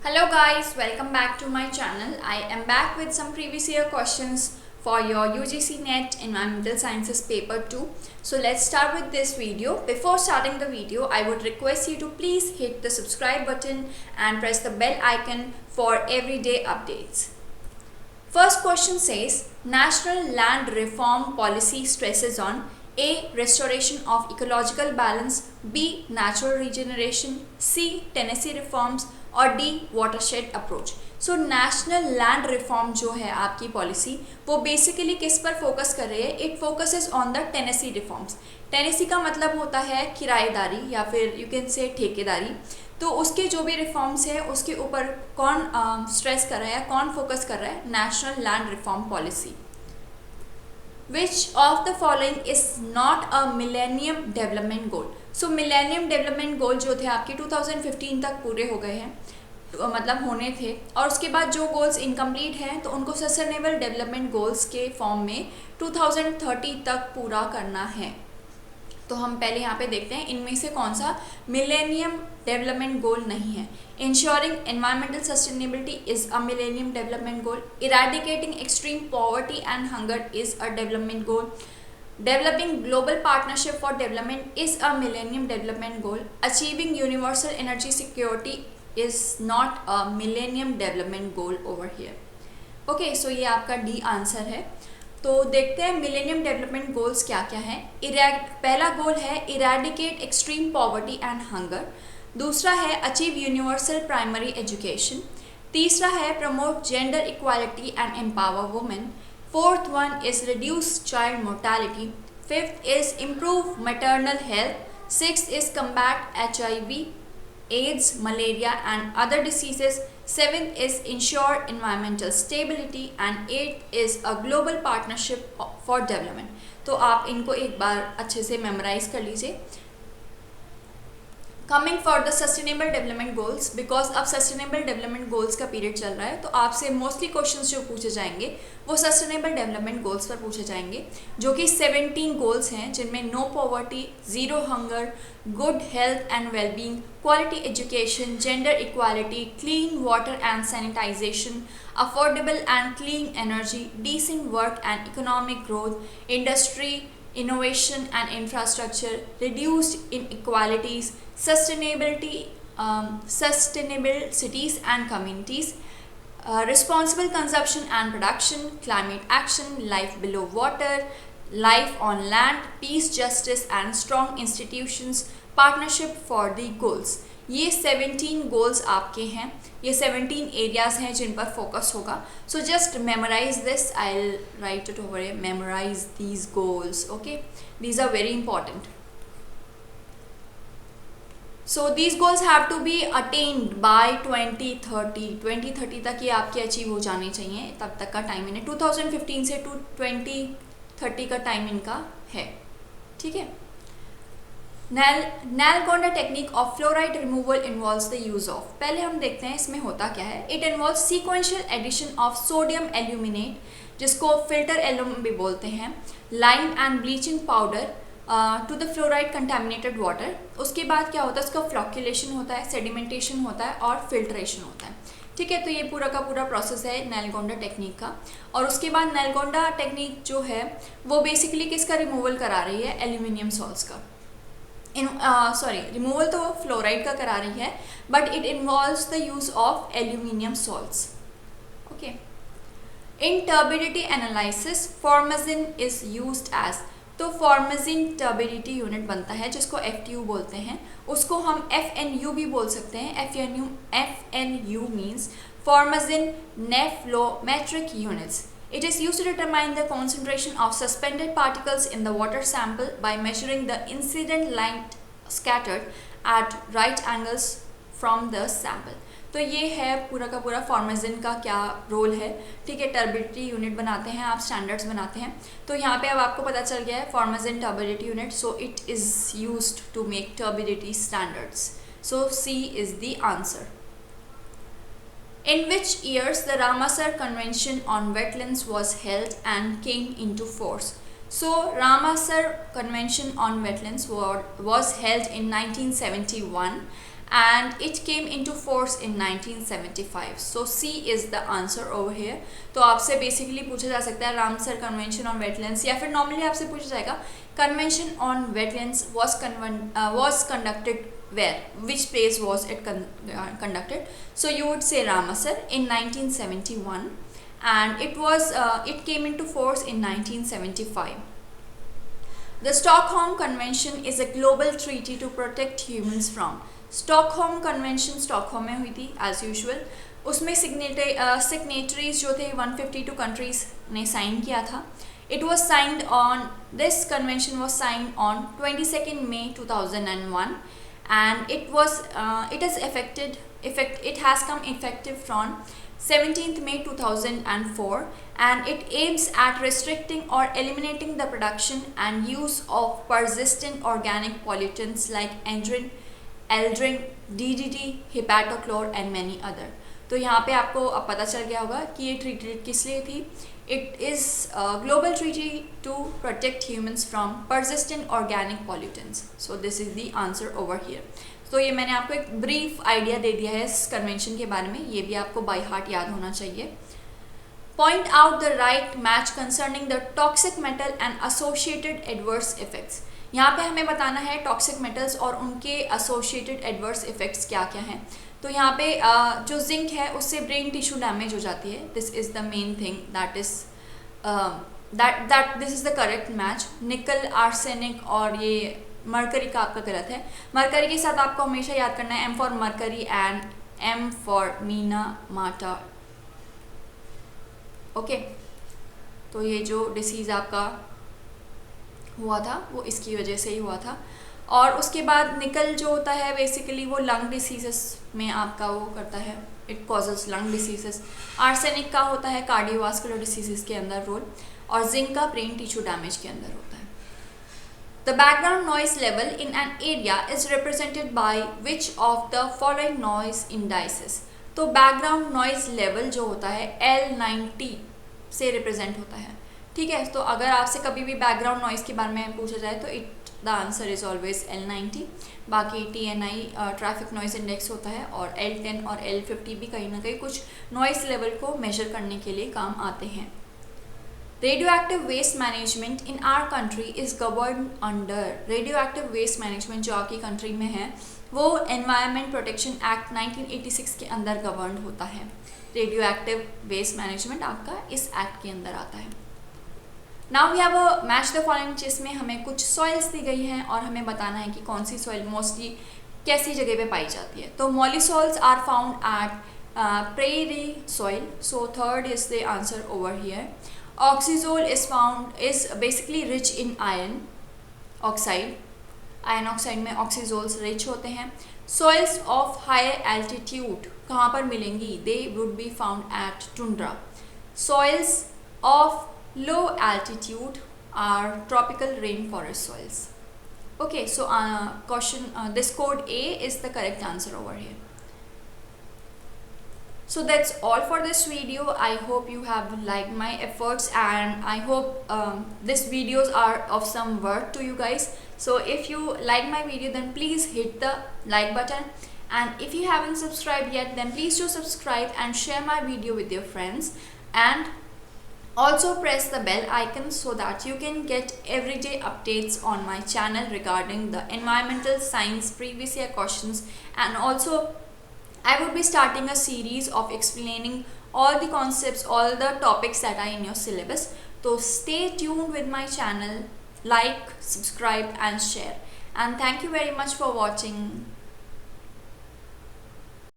Hello guys, welcome back to my channel. I am back with some previous year questions for your UGC NET Environmental Sciences paper 2. So let's start with this video. Before starting the video, I would request you to please hit the subscribe button and press the bell icon for everyday updates. First question says, National Land Reform Policy stresses on A. Restoration of ecological balance, B. Natural regeneration, C. Tennessee reforms और D watershed approach. So national land reform जो है आपकी policy वो basically किस पर focus कर रही है? It focuses on the Tennessee reforms. Tennessee का मतलब होता है किराएदारी या फिर यू कैन से ठेकेदारी. तो उसके जो भी रिफॉर्म्स है उसके ऊपर कौन स्ट्रेस कर रहा है, कौन फोकस कर रहा है? National land reform policy. Which of the following is not a millennium development goal? So millennium development goal जो थे आपके 2015 तक पूरे हो गए हैं, मतलब होने थे, और उसके बाद जो गोल्स इनकम्प्लीट हैं तो उनको सस्टेनेबल डेवलपमेंट गोल्स के फॉर्म में 2030 तक पूरा करना है. तो हम पहले यहाँ पे देखते हैं इनमें से कौन सा मिलेनियम डेवलपमेंट गोल नहीं है. Ensuring environmental sustainability is a millennium development goal. Eradicating extreme poverty and hunger is a development goal. Developing global partnership for development is a millennium development goal. Achieving universal energy security is not a millennium development goal over here. Okay, so ये आपका D answer है. तो देखते हैं millennium development goals क्या क्या हैं. पहला गोल है eradicate extreme poverty and hunger. दूसरा है अचीव यूनिवर्सल प्राइमरी एजुकेशन. तीसरा है promote gender equality and empower women. Fourth one is reduce child mortality. Fifth is improve maternal health. Sixth is combat HIV, AIDS, malaria and other diseases. Seventh is ensure environmental stability and eighth is a global partnership for development. तो आप इनको एक बार अच्छे से memorise कर लीजिए. Coming for the sustainable development goals, because अब sustainable development goals का पीरियड चल रहा है तो आपसे मोस्टली क्वेश्चंस जो पूछे जाएंगे वो सस्टेनेबल डेवलपमेंट गोल्स पर पूछे जाएंगे, जो कि 17 गोल्स हैं, जिनमें no poverty, zero hunger, good health and wellbeing, quality education, gender equality, clean water and sanitization, affordable and clean energy, decent work and economic growth, industry, innovation and infrastructure, reduced inequalities, sustainable cities and communities, responsible consumption and production, climate action, life below water, life on land, peace, justice and strong institutions, partnership for the goals. ये 17 goals आपके हैं, ये 17 areas हैं जिन पर focus होगा. So just memorise this. I will write it over. Memorise these goals. Okay, these are very important. So these goals have to be attend by 2030 तक ये आपके अचीव हो जाने चाहिए. तब तक का टाइम इन्हें 2015 से 2030 का टाइम इनका है. ठीक है. Nalgonda technique of fluoride removal involves the use of. पहले हम देखते हैं इसमें होता क्या है. It involves sequential addition of sodium aluminate, जिसको filter alum भी बोलते हैं, lime and bleaching powder to the fluoride contaminated water. उसके बाद क्या होता है, उसका flocculation होता है, sedimentation होता है और filtration होता है. ठीक है. तो ये पूरा का पूरा प्रोसेस है नैलगोंडा टेक्निक का. और उसके बाद नैलगोंडा टेक्निक जो है वो बेसिकली किसका रिमूवल करा रही है? एल्यूमिनियम सॉल्ट्स का. रिमूवल तो फ्लोराइड का करा रही है, but it involves the use of aluminium salts. Okay. In turbidity analysis formazin is used as. तो फॉर्मेजिन टर्बिडिटी यूनिट बनता है जिसको FTU बोलते हैं. उसको हम FNU भी बोल सकते हैं. FNU means formazin nephelometric units. It is used to determine the concentration of suspended particles in the water sample by measuring the incident light scattered at right angles from the sample. तो ये है पूरा का पूरा फॉर्मेजिन का क्या role है. ठीक है. टर्बिडिटी यूनिट बनाते हैं आप, स्टैंडर्ड्स बनाते हैं. तो यहाँ पे अब आपको पता चल गया है formazin turbidity unit. So it is used to make turbidity standards. So C is the answer. In which years the Ramsar Convention on Wetlands was held and came into force? So Ramsar Convention on Wetlands was held in 1971 and it came into force in 1975. So C is the answer over here. तो आपसे basically पूछा जा सकता है Ramsar convention on wetlands, या फिर normally आपसे पूछा जाएगा convention on wetlands was conducted where, which place was it conducted. So you would say Ramsar in 1971, and it came into force in 1975. The Stockholm Convention is a global treaty to protect humans from. Stockholm convention Stockholm में हुई थी as usual. उसमें signatories जो थे 152 countries ने sign किया था. It was signed on this convention was signed on 22 May 2001, and it has come effective from 17 May 2004, and it aims at restricting or eliminating the production and use of persistent organic pollutants like aldrin, DDT, heptachlor and many other. तो यहाँ पे आपको अब पता चल गया होगा कि ये ट्रीटी किस लिए थी. It is global treaty to protect humans from persistent organic pollutants. So this is the answer over here. तो ये मैंने आपको एक ब्रीफ आइडिया दे दिया है इस कन्वेंशन के बारे में. ये भी आपको बाय हार्ट याद होना चाहिए. Point out the right match concerning the toxic metal and associated adverse effects. यहाँ पे हमें बताना है टॉक्सिक मेटल्स और उनके एसोसिएटेड एडवर्स इफेक्ट्स क्या क्या हैं. तो यहाँ पे जो जिंक है उससे ब्रेन टिश्यू डैमेज हो जाती है. This is the main thing that this is the correct match. निकल, आर्सेनिक और ये मरकरी का आपका गलत है. मरकरी के साथ आपको हमेशा याद करना है M for mercury and M for Meena माटा. ओके, तो ये जो डिसीज़ आपका हुआ था वो इसकी वजह से ही हुआ था. और उसके बाद निकल जो होता है बेसिकली वो लंग डिसीजेस में आपका वो करता है, it causes lung diseases. Arsenic का होता है कार्डियोवास्कुलर डिसीजेस के अंदर रोल, और जिंक का ब्रेन टिश्यू डैमेज के अंदर होता है. The background noise level in an area is represented by which of the following noise indices. तो बैकग्राउंड नॉइज लेवल जो होता है L90 से रिप्रेजेंट होता है. ठीक है, तो अगर आपसे कभी भी बैकग्राउंड नॉइज़ के बारे में पूछा जाए तो the answer is always L90. बाकी TNI ट्रैफिक नॉइज़ इंडेक्स होता है, और L10 और L50 भी कहीं ना कहीं कुछ नॉइज़ लेवल को मेजर करने के लिए काम आते हैं. Radio active waste management in our country is govern under. Radio active waste management जो आपकी कंट्री में है वो एनवायरनमेंट प्रोटेक्शन एक्ट 1986 के अंदर गवर्न होता है. रेडियो एक्टिव वेस्ट मैनेजमेंट आपका इस एक्ट के अंदर आता है. Now we have a match the following, जिसमें हमें कुछ सॉइल्स दी गई हैं और हमें बताना है कि कौन सी सॉइल मोस्टली कैसी जगह पे पाई जाती है. तो mollisols are found at prairie soil, so third is the answer over here. Oxazole is basically rich in iron oxide. Ion oxide में ऑक्सीजोल्स रिच होते हैं. सॉइल्स ऑफ हायर एल्टीट्यूड कहाँ पर मिलेंगी? They would be found at tundra. Soils of low altitude are tropical rainforest soils. Okay, so this code A is the correct answer over here. So that's all for this video. I hope you have liked my efforts, and I hope these videos are of some worth to you guys. So if you like my video, then please hit the like button, and if you haven't subscribed yet, then please do subscribe and share my video with your friends, and also press the bell icon so that you can get everyday updates on my channel regarding the environmental science previous year questions. And also I would be starting a series of explaining all the concepts, all the topics that are in your syllabus. So stay tuned with my channel, like, subscribe and share. And thank you very much for watching.